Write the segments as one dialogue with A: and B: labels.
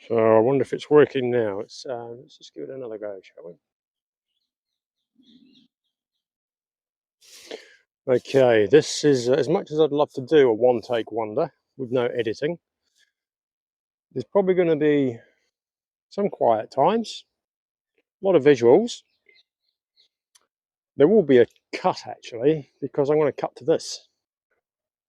A: So I wonder if it's working now. Let's just give it another go, shall we? Okay, this is as much as I'd love to do a one-take wonder with no editing. There's probably going to be some quiet times, a lot of visuals. There will be a cut actually, because I'm going to cut to this.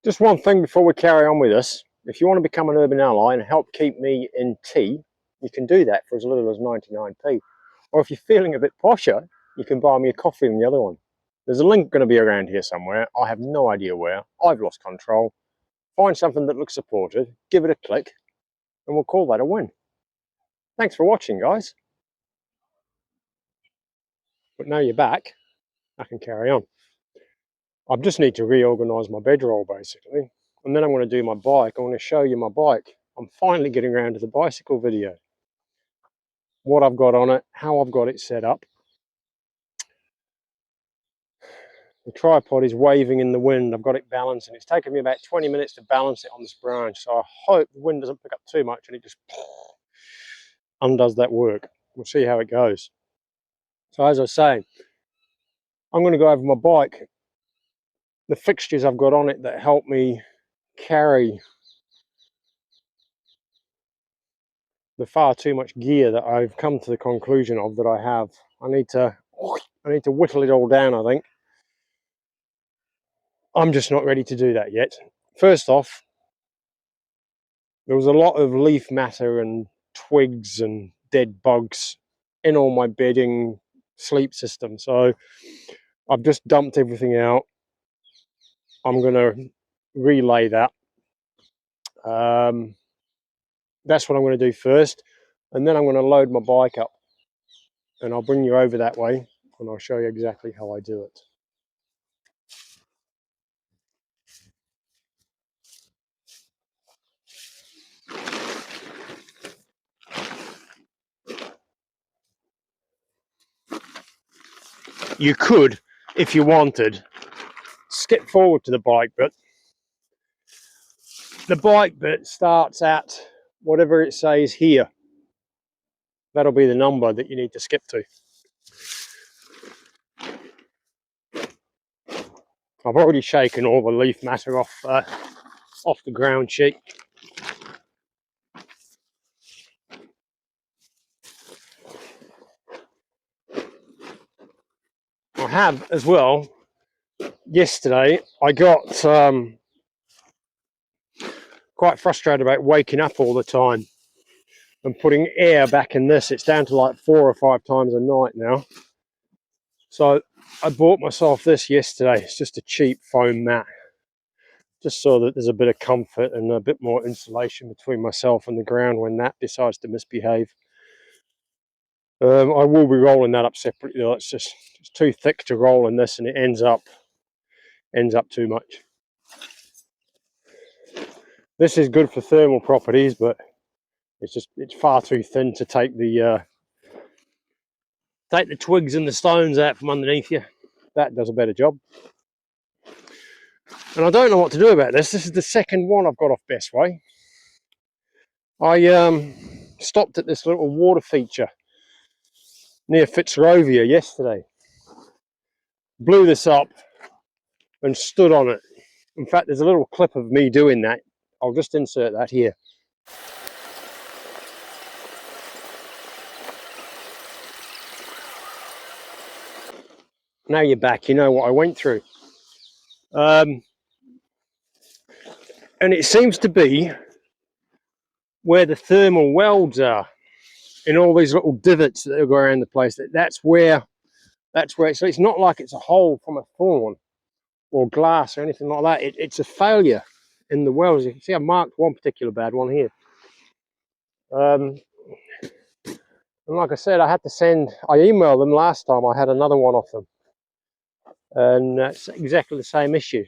A: Just one thing before we carry on with this. If you want to become an urban ally and help keep me in tea, you can do that for as little as 99p. Or if you're feeling a bit posher, you can buy me a coffee in the other one. There's a link going to be around here somewhere. I have no idea where. I've lost control. Find something that looks supportive, give it a click, and we'll call that a win. Thanks for watching, guys. But now you're back, I can carry on. I just need to reorganise my bedroll, basically. And then I'm going to do my bike. I want to show you my bike. I'm finally getting around to the bicycle video. What I've got on it, how I've got it set up. The tripod is waving in the wind. I've got it balanced, and it's taken me about 20 minutes to balance it on this branch. So I hope the wind doesn't pick up too much and it just undoes that work. We'll see how it goes. So as I was saying, I'm going to go over my bike. The fixtures I've got on it that help me carry the far too much gear that I've come to the conclusion of that I have. I need to whittle it all down, I think. I'm just not ready to do that yet. First off, there was a lot of leaf matter and twigs and dead bugs in all my bedding sleep system. So I've just dumped everything out. I'm going to relay that. That's what I'm going to do first. And then I'm going to load my bike up. And I'll bring you over that way and I'll show you exactly how I do it. You could, if you wanted, skip forward to the bike bit. The bike bit starts at whatever it says here. That'll be the number that you need to skip to. I've already shaken all the leaf matter off the ground sheet. I have as well. Yesterday I got quite frustrated about waking up all the time and putting air back in this. It's down to like 4 or 5 times a night now. So I bought myself this yesterday. It's just a cheap foam mat, just so that there's a bit of comfort and a bit more insulation between myself and the ground when that decides to misbehave. I will be rolling that up separately though. It's too thick to roll in this, and it ends up too much. This is good for thermal properties, but it's far too thin to take the twigs and the stones out from underneath you. That does a better job. And I don't know what to do about this. This is the second one I've got off Best Way. I stopped at this little water feature near Fitzrovia yesterday. Blew this up and stood on it. In fact, there's a little clip of me doing that. I'll just insert that here. Now you're back, you know what I went through. And it seems to be where the thermal welds are, in all these little divots that go around the place. That's where so it's not like it's a hole from a thorn or glass or anything like that. It's a failure in the welds. You can see I marked one particular bad one here. And like I said, I emailed them last time. I had another one off them, and it's exactly the same issue.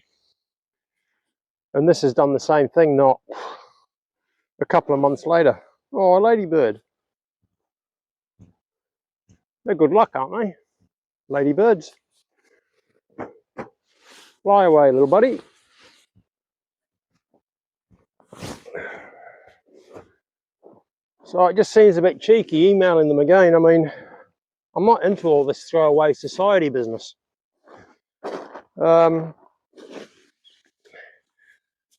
A: And this has done the same thing not a couple of months later. Oh, a ladybird. They're good luck, aren't they? Ladybirds. Fly away, little buddy. So it just seems a bit cheeky emailing them again. I mean, I'm not into all this throwaway society business.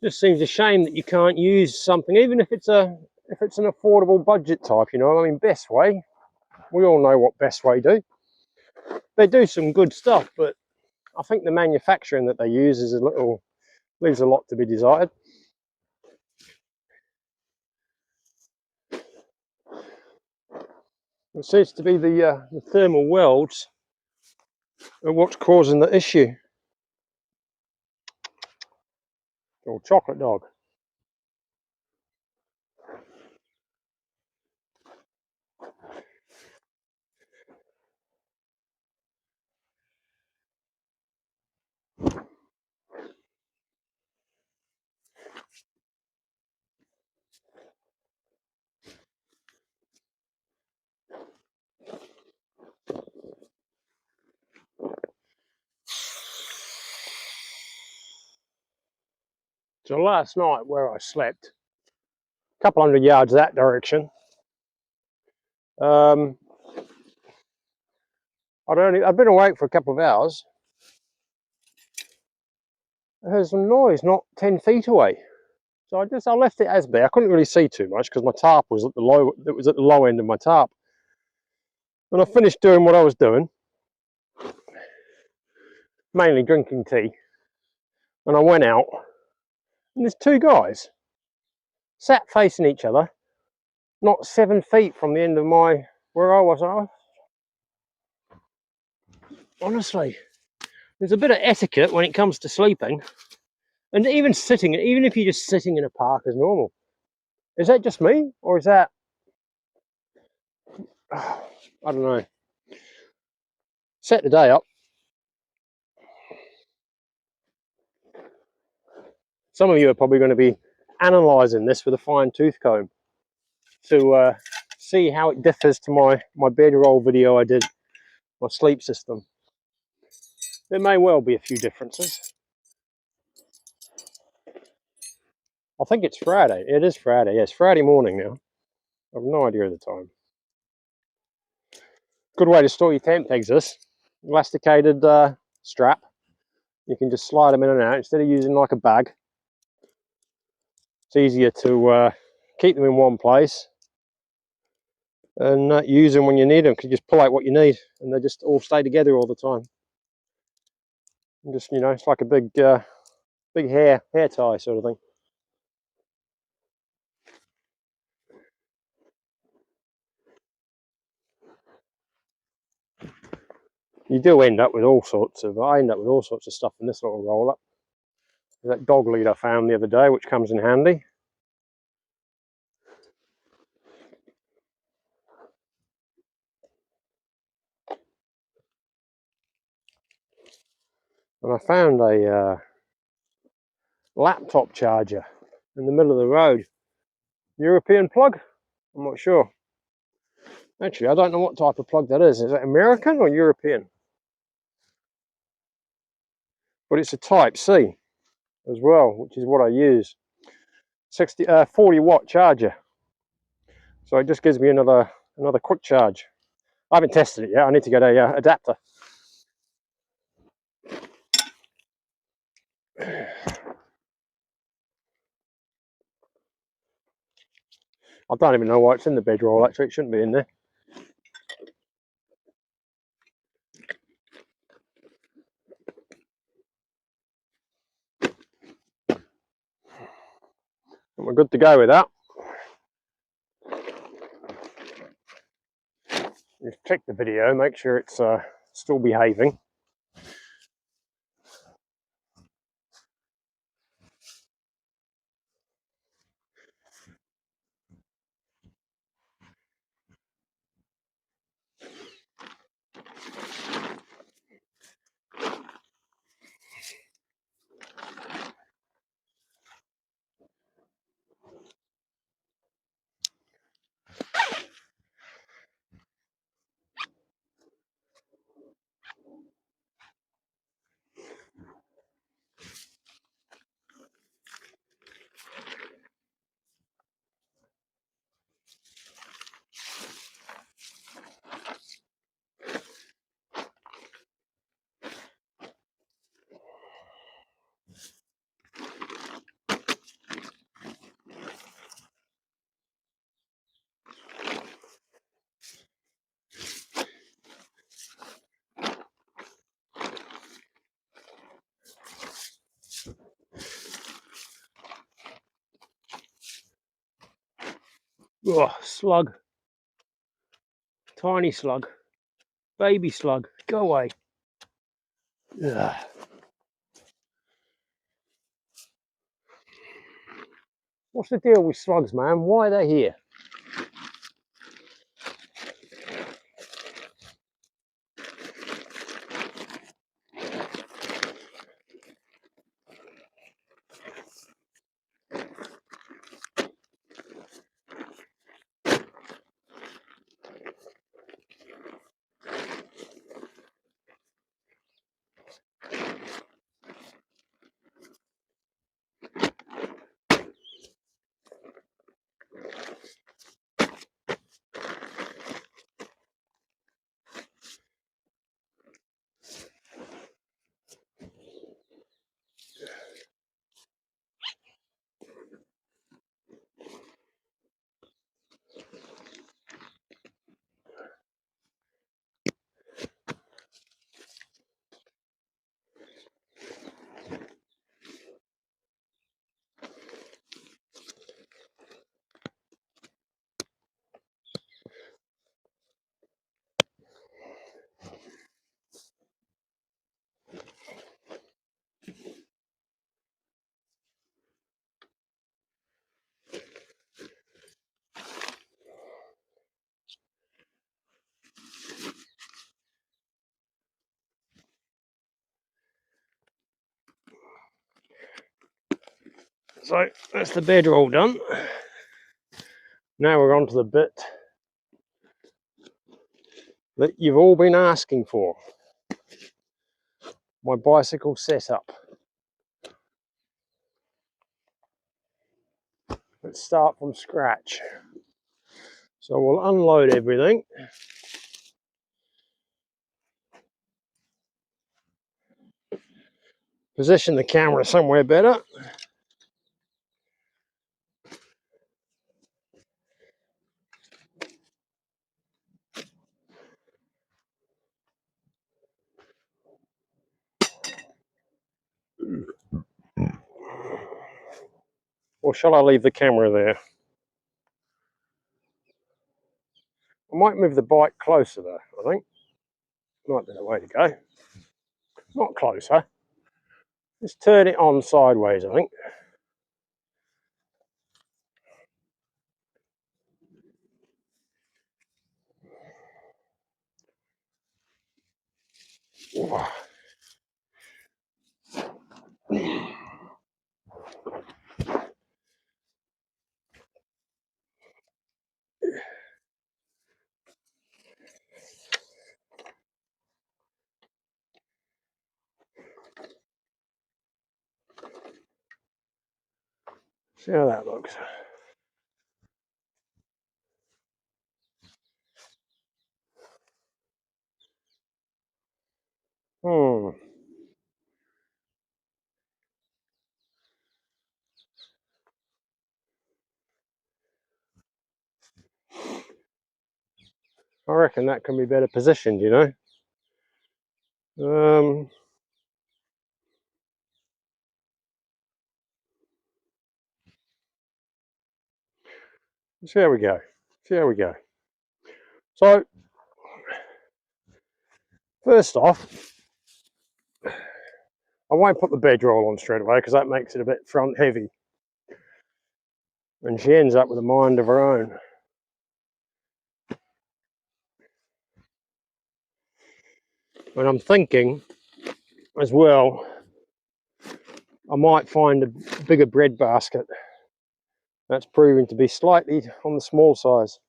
A: Just seems a shame that you can't use something, even if it's an affordable budget type, you know. I mean, Best Way, we all know what Best Way do. They do some good stuff, but I think the manufacturing that they use is leaves a lot to be desired. It seems to be the thermal welds are what's causing the issue. Oh, chocolate dog. So last night where I slept, a couple hundred yards that direction, I'd been awake for a couple of hours. I heard some noise not 10 feet away. So I left it as be. I couldn't really see too much because my tarp was at the low end of my tarp. When I finished doing what I was doing, mainly drinking tea, and I went out, and there's two guys sat facing each other, not 7 feet from the end of where I was. Honestly, there's a bit of etiquette when it comes to sleeping, and even if you're just sitting in a park as normal. Is that just me, or is that? I don't know. Set the day up. Some of you are probably going to be analysing this with a fine tooth comb to see how it differs to my bedroll video I did, my sleep system. There may well be a few differences. I think it's Friday. It is Friday. Yes, Friday morning now. I have no idea of the time. Good way to store your tent pegs, this elasticated strap. You can just slide them in and out instead of using like a bag. It's easier to keep them in one place and use them when you need them. You can just pull out what you need, and they just all stay together all the time. And just, you know, it's like a big hair tie sort of thing. You do end up with all sorts of. I end up with all sorts of stuff in this little roll up. There's that dog lead I found the other day, which comes in handy. And I found a laptop charger in the middle of the road. European plug? I'm not sure. Actually, I don't know what type of plug that is. Is it American or European? But it's a Type C as well, which is what I use. 40 watt charger. So it just gives me another quick charge. I haven't tested it yet. I need to get a adapter. I don't even know why it's in the bedroll. Actually, it shouldn't be in there. And we're good to go with that. Just check the video, make sure it's still behaving. Oh, slug. Tiny slug. Baby slug. Go away. Ugh. What's the deal with slugs, man? Why are they here? So that's the bedroll done. Now we're on to the bit that you've all been asking for. My bicycle setup. Let's start from scratch. So we'll unload everything. Position the camera somewhere better. Or shall I leave the camera there? I might move the bike closer though, I think. Might be the way to go. Not closer. Just turn it on sideways, I think. See how that looks. I reckon that can be better positioned, you know. See how we go. See how we go. So, first off, I won't put the bedroll on straight away because that makes it a bit front heavy. And she ends up with a mind of her own. And I'm thinking as well, I might find a bigger bread basket. That's proving to be slightly on the small size.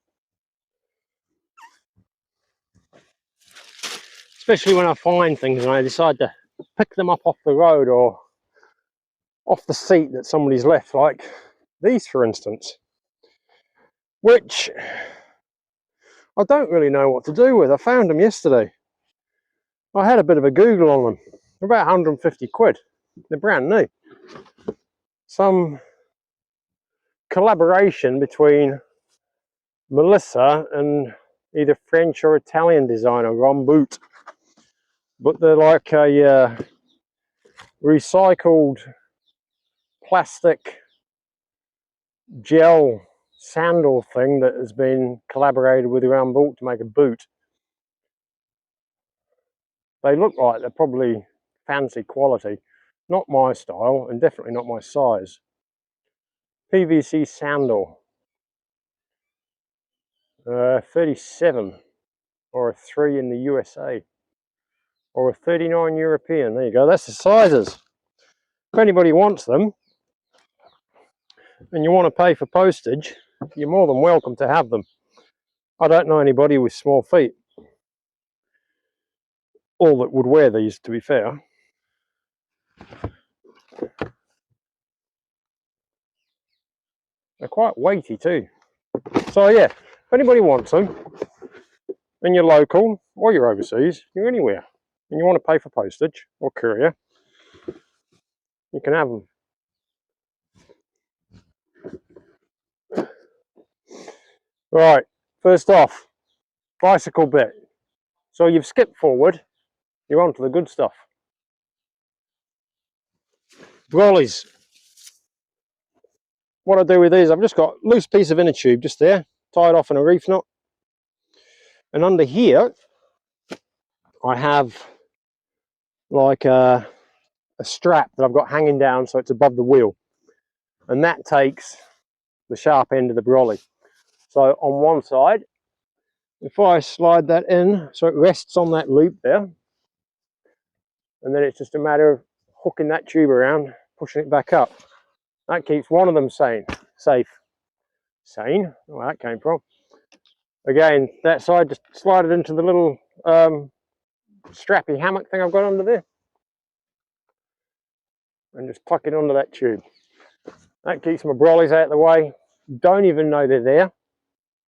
A: Especially when I find things and I decide to pick them up off the road or off the seat that somebody's left, like these for instance, which I don't really know what to do with. I found them yesterday. I had a bit of a Google on them. They're about 150 quid. They're brand new. Some collaboration between Melissa and either French or Italian designer Ron Boot. But they're like a recycled plastic gel sandal thing that has been collaborated with around boot to make a boot. They look like they're probably fancy quality, not my style and definitely not my size. PVC sandal, 37, or a 3 in the USA, or a 39 European. There you go, that's the sizes. If anybody wants them and you want to pay for postage, you're more than welcome to have them. I don't know anybody with small feet, all that would wear these, to be fair. They're quite weighty too. So yeah, if anybody wants them and you're local or you're overseas, you're anywhere, and you want to pay for postage or courier, you can have them. Right, first off, bicycle bit. So you've skipped forward, you're on to the good stuff. Brollies. What I do with these, I've just got a loose piece of inner tube just there, tied off in a reef knot. And under here, I have like a strap that I've got hanging down so it's above the wheel. And that takes the sharp end of the brolly. So on one side, if I slide that in so it rests on that loop there, and then it's just a matter of hooking that tube around, pushing it back up. That keeps one of them safe. Sane, where that came from. Again, that side, just slide it into the little strappy hammock thing I've got under there, and just tuck it onto that tube. That keeps my brollies out of the way. Don't even know they're there.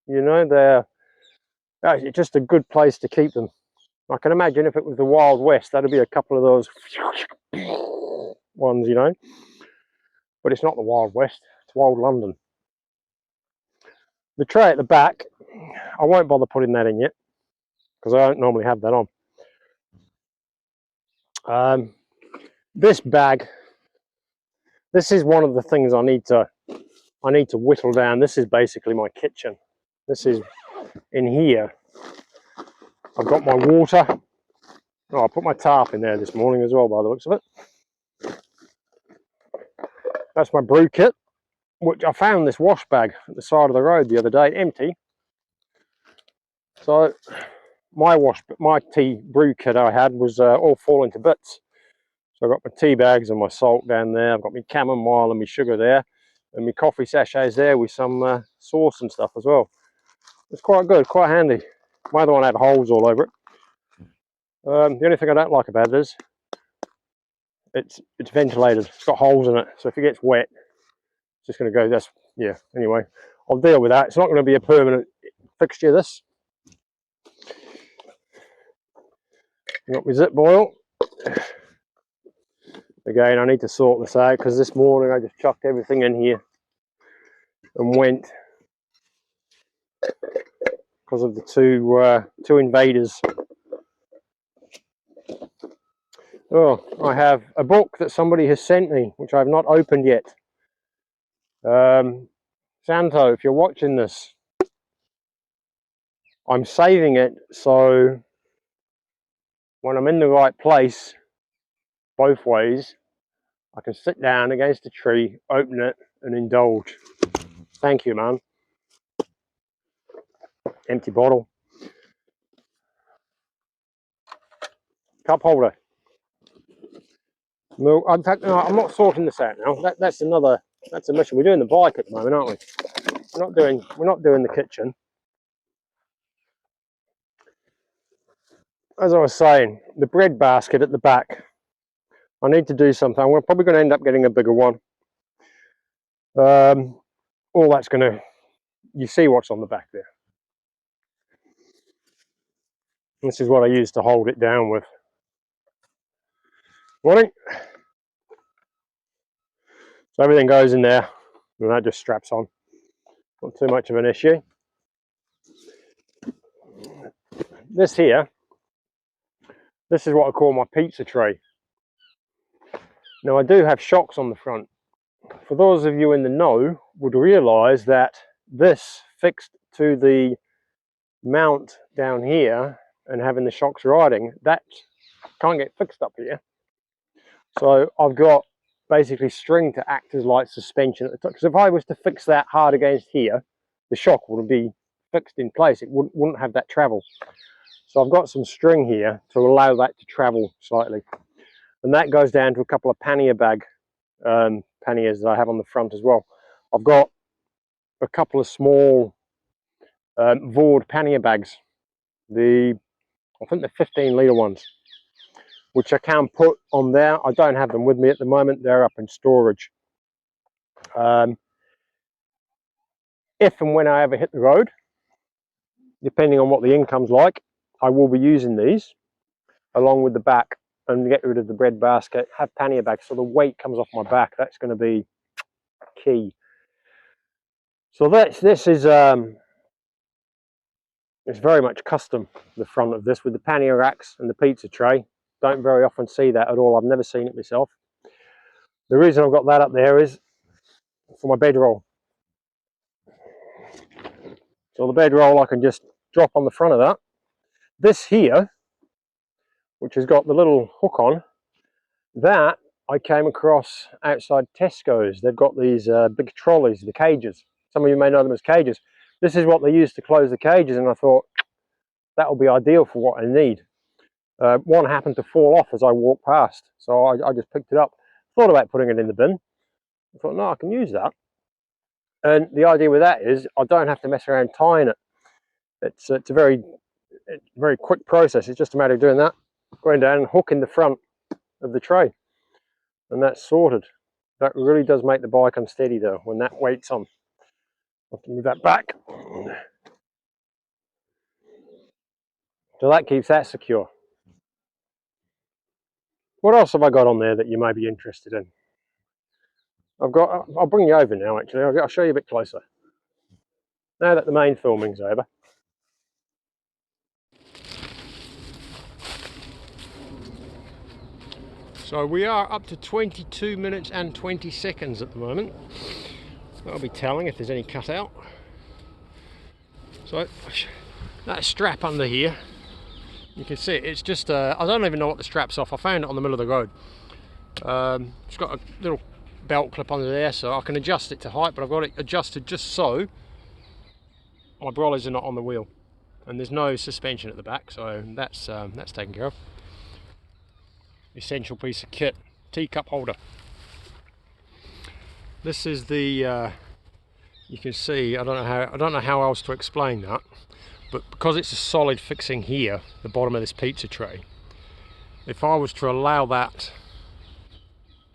A: You know, it's just a good place to keep them. I can imagine if it was the Wild West, that'd be a couple of those ones, you know. But it's not the Wild West, it's Wild London. The tray at the back, I won't bother putting that in yet, because I don't normally have that on. This bag, this is one of the things I need to whittle down. This is basically my kitchen. This is in here. I've got my water. Oh, I put my tarp in there this morning as well, by the looks of it. That's my brew kit, which I found this wash bag at the side of the road the other day, empty. So my tea brew kit I had was all falling to bits. So I've got my tea bags and my salt down there. I've got my chamomile and my sugar there, and my coffee sachets there with some sauce and stuff as well. It's quite good, quite handy. My other one had holes all over it. The only thing I don't like about it is it's ventilated. It's got holes in it, so if it gets wet, it's just going to go. Yeah. Anyway, I'll deal with that. It's not going to be a permanent fixture. This. Got my zip boil. Again, I need to sort this out because this morning I just chucked everything in here and went because of the two invaders. Oh, I have a book that somebody has sent me, which I've not opened yet. Santo, if you're watching this, I'm saving it so when I'm in the right place, both ways, I can sit down against a tree, open it, and indulge. Thank you, man. Empty bottle. Cup holder. No, in fact, no, I'm not sorting this out now. That's a mission. We're doing the bike at the moment, aren't we? We're not doing the kitchen. As I was saying, the bread basket at the back, I need to do something. We're probably going to end up getting a bigger one. All that's going to, you see what's on the back there. This is what I use to hold it down with. Morning. So everything goes in there, and that just straps on. Not too much of an issue. This here, this is what I call my pizza tray. Now I do have shocks on the front. For those of you in the know, would realise that this fixed to the mount down here and having the shocks riding, that can't get fixed up here. So I've got basically string to act as like suspension at the top, because if I was to fix that hard against here, the shock wouldn't be fixed in place. It wouldn't have that travel. So I've got some string here to allow that to travel slightly, and that goes down to a couple of pannier bag panniers that I have on the front as well. I've got a couple of small Vord pannier bags, I think the 15-litre ones, which I can put on there. I don't have them with me at the moment, they're up in storage. If and when I ever hit the road, depending on what the income's like, I will be using these along with the back and get rid of the bread basket, have pannier bags so the weight comes off my back. That's going to be key. So this is it's very much custom, the front of this, with the pannier racks and the pizza tray. Don't very often see that at all. I've never seen it myself. The reason I've got that up there is for my bedroll. So the bedroll I can just drop on the front of that. This here, which has got the little hook on, that I came across outside Tesco's. They've got these big trolleys, the cages. Some of you may know them as cages. This is what they use to close the cages, and I thought that will be ideal for what I need. One happened to fall off as I walked past, so I just picked it up. Thought about putting it in the bin. I thought, no, I can use that. And the idea with that is I don't have to mess around tying it. It's a very quick process. It's just a matter of doing that, going down and hooking the front of the tray, and that's sorted. That really does make the bike unsteady though when that weight's on. I have to move that back. So that keeps that secure. What else have I got on there that you may be interested in? I'll bring you over now actually, I'll show you a bit closer. Now that the main filming's over. So we are up to 22 minutes and 20 seconds at the moment. That'll be telling if there's any cut out. So that strap under here, you can see it's just I don't even know what the strap's off. I found it on the middle of the road. It's got a little belt clip under there, so I can adjust it to height, but I've got it adjusted just so my brollies are not on the wheel, and there's no suspension at the back, so that's taken care of. Essential piece of kit: teacup holder. This is the you can see, I don't know how else to explain that, but because it's a solid fixing here, the bottom of this pizza tray, if I was to allow that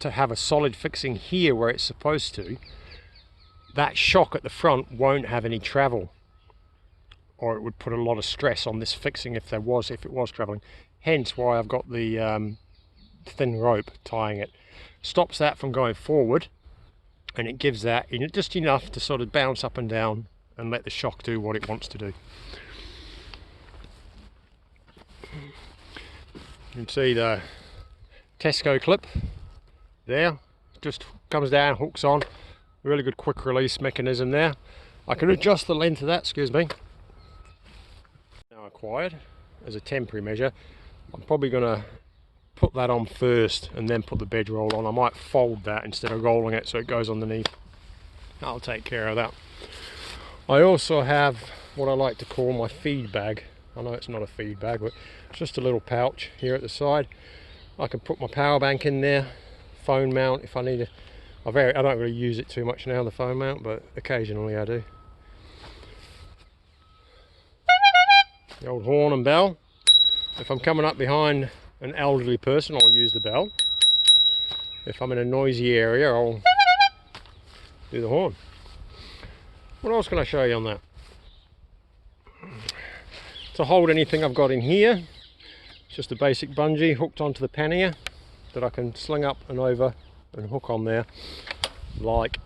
A: to have a solid fixing here where it's supposed to, that shock at the front won't have any travel, or it would put a lot of stress on this fixing if it was traveling. Hence why I've got the thin rope tying it. Stops that from going forward, and it gives that just enough to sort of bounce up and down and let the shock do what it wants to do. You can see the Tesco clip there, just comes down, hooks on. Really good quick release mechanism there. I can adjust the length of that, excuse me. Now acquired as a temporary measure. I'm probably going to put that on first and then put the bedroll on. I might fold that instead of rolling it so it goes underneath. I'll take care of that. I also have what I like to call my feed bag. I know it's not a feed bag, but it's just a little pouch here at the side. I can put my power bank in there, phone mount if I need it. I don't really use it too much now, the phone mount, but occasionally I do. The old horn and bell. If I'm coming up behind an elderly person, I'll use the bell. If I'm in a noisy area, I'll do the horn. What else can I show you on that? To hold anything I've got in here, it's just a basic bungee hooked onto the pannier that I can sling up and over and hook on there, like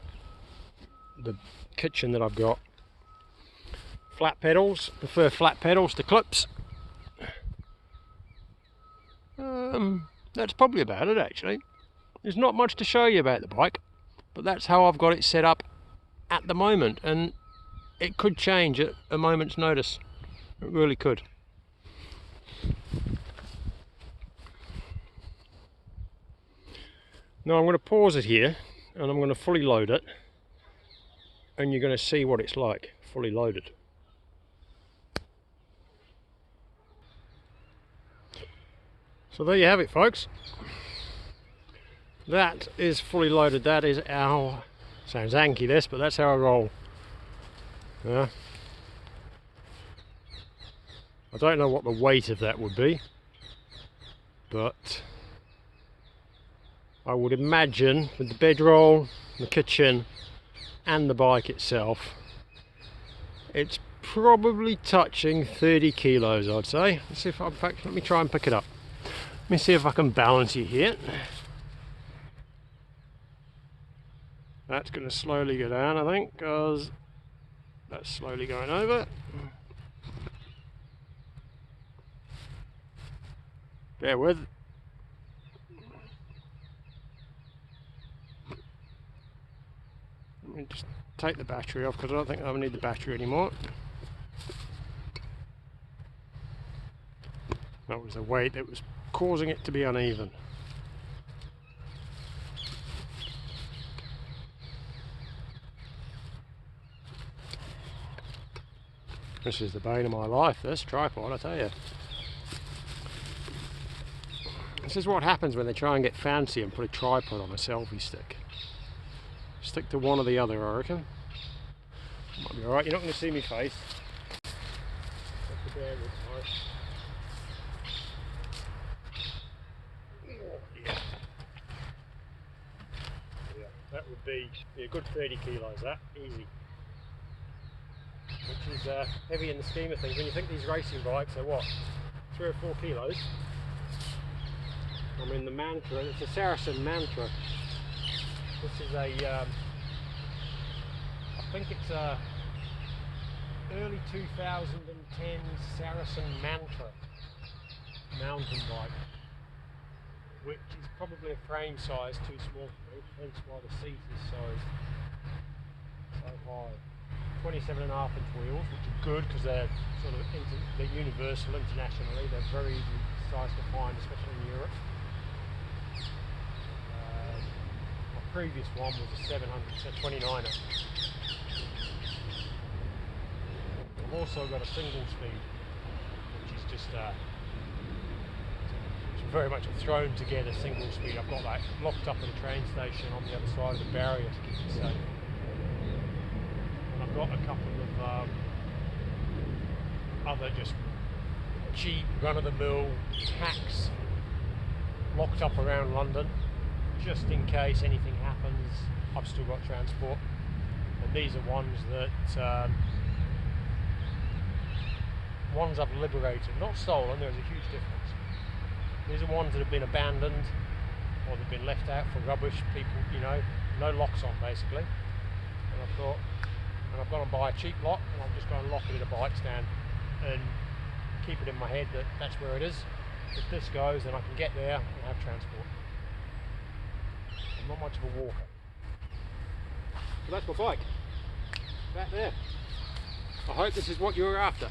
A: the kitchen that I've got. Flat pedals, prefer flat pedals to clips. That's probably about it actually. There's not much to show you about the bike, but that's how I've got it set up at the moment, and it could change at a moment's notice. It really could. Now I'm going to pause it here and I'm going to fully load it, and you're going to see what it's like fully loaded. So there you have it, folks. That is fully loaded. That is our, sounds anky this, but that's how I roll. Yeah. I don't know what the weight of that would be, but I would imagine with the bedroll, the kitchen and the bike itself, it's probably touching 30 kilos, I'd say. Let's see if I, in fact, let me try and pick it up. Let me see if I can balance it here. That's going to slowly go down, I think, because that's slowly going over. Bear with. Let me just take the battery off because I don't think I need the battery anymore. That was the weight that was causing it to be uneven. This is the bane of my life, this tripod, I tell you. This is what happens when they try and get fancy and put a tripod on a selfie stick. Stick to one or the other, I reckon. Might be alright, you're not going to see me face. Yeah. That would be a good 30 kilos, that, easy. Which is heavy in the scheme of things. When you think these racing bikes are what, 3 or 4 kilos? I mean, the Mantra, it's a Saracen Mantra. This is a, I think it's a early 2010 Saracen Mantra mountain bike, which is probably a frame size too small for me, hence why the seat is so high. 27.5-inch wheels, which are good because they're sort of they're universal internationally. They're very easy size to find, especially in Europe. My previous one was a 700, so 29er. I've also got a single speed, which is just it's very much a thrown together single speed. I've got that locked up at a train station on the other side of the barrier to keep it safe. I've got a couple of other just cheap run-of-the-mill hacks locked up around London, just in case anything happens. I've still got transport, and these are ones that ones I've liberated, not stolen. There's a huge difference. These are ones that have been abandoned or they've been left out for rubbish. People, you know, no locks on basically, and I thought, and I've gone and buy a cheap lock, and I'll just go and lock it in a bike stand and keep it in my head that that's where it is. If this goes, then I can get there and have transport. I'm not much of a walker. So that's my bike. That there. I hope this is what you were after.